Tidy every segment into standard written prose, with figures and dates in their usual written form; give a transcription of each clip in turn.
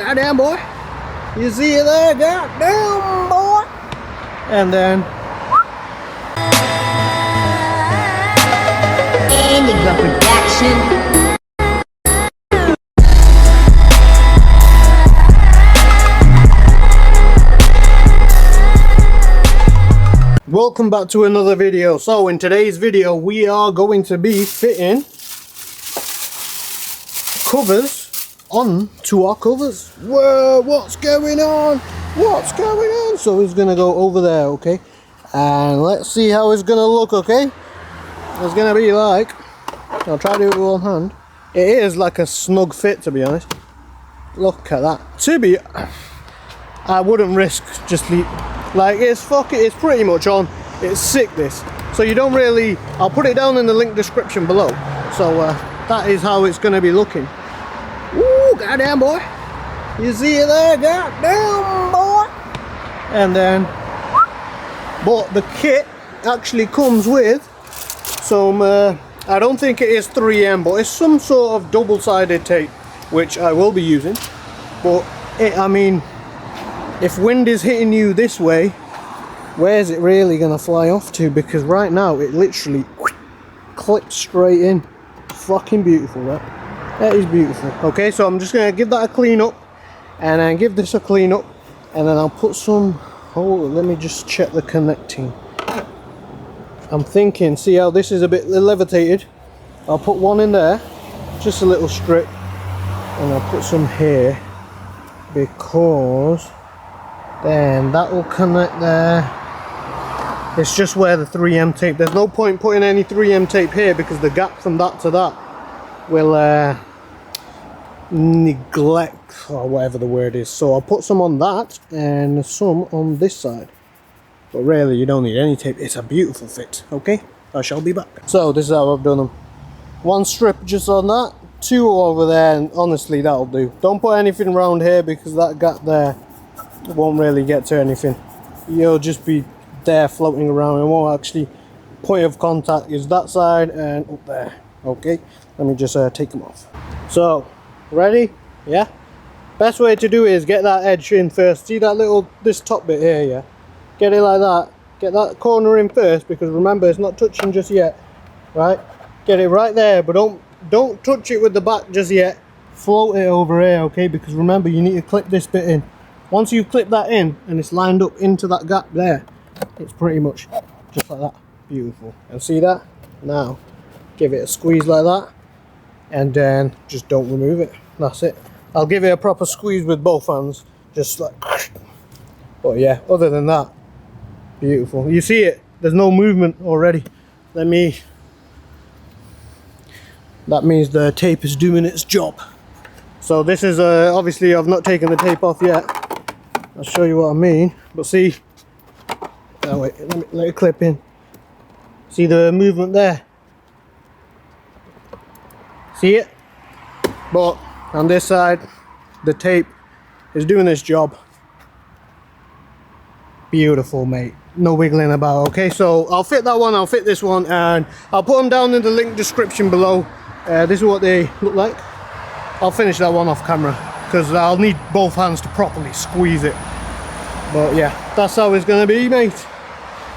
goddamn boy. You see it there, goddamn boy. And then Indigo Production. welcome back to another video. So in today's video we are going to be fitting covers onto our covers. Whoa, what's going on? What's going on? So it's gonna go over there, okay? And let's see how it's gonna look, okay? It's gonna be like, I'll try to do it with one hand. It is like a snug fit, to be honest. Look at that. I wouldn't risk just leave. Like, it's pretty much on. It's sick, this. So you don't really, I'll put it down in the link description below. So that is how it's going to be looking. Ooh, goddamn boy. You see it there, goddamn boy. And then, but the kit actually comes with some, I don't think it is 3M, but it's some sort of double-sided tape, which I will be using. But, I mean, if wind is hitting you this way, where's it really going to fly off to? Because right now it literally clips straight in. Fucking beautiful, that is beautiful. Okay, so I'm just going to give that a clean up, and then give this a clean up, and then I'll put some, let me just check the connecting. I'm thinking, see how this is a bit levitated? I'll put one in there, just a little strip, and I'll put some here, because then that will connect there. It's just where the 3M tape, there's no point putting any 3M tape here because the gap from that to that will neglect, or whatever the word is. So I'll put some on that and some on this side, but really you don't need any tape. It's a beautiful fit. Okay, I shall be back. So this is how I've done them. One strip just on that, two over there, and honestly that'll do. Don't put anything around here because that gap there won't really get to anything. You'll just be there floating around. It won't actually, point of contact is that side and up there. Okay, let me just take them off. So ready? Yeah, best way to do it is get that edge in first. See that little, this top bit here? Yeah, get it like that. Get that corner in first, because remember it's not touching just yet, right? Get it right there, but don't touch it with the back just yet. Float it over here, okay? Because remember, you need to clip this bit in. Once you clip that in and it's lined up into that gap there, it's pretty much just like that. Beautiful. And see that? Now give it a squeeze like that, and then just don't remove it. That's it. I'll give it a proper squeeze with both hands, just like. But yeah, other than that, beautiful. You see it, there's no movement already. That means the tape is doing its job. So this is obviously I've not taken the tape off yet. I'll show you what I mean. But see, oh wait, let it clip in. See the movement there? See it? But on this side, the tape is doing its job. Beautiful, mate. No wiggling about. Okay, so I'll fit that one, I'll fit this one, and I'll put them down in the link description below. This is what they look like. I'll finish that one off camera because I'll need both hands to properly squeeze it. But yeah, that's how it's going to be, mate.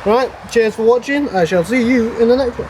Right, cheers for watching. I shall see you in the next one.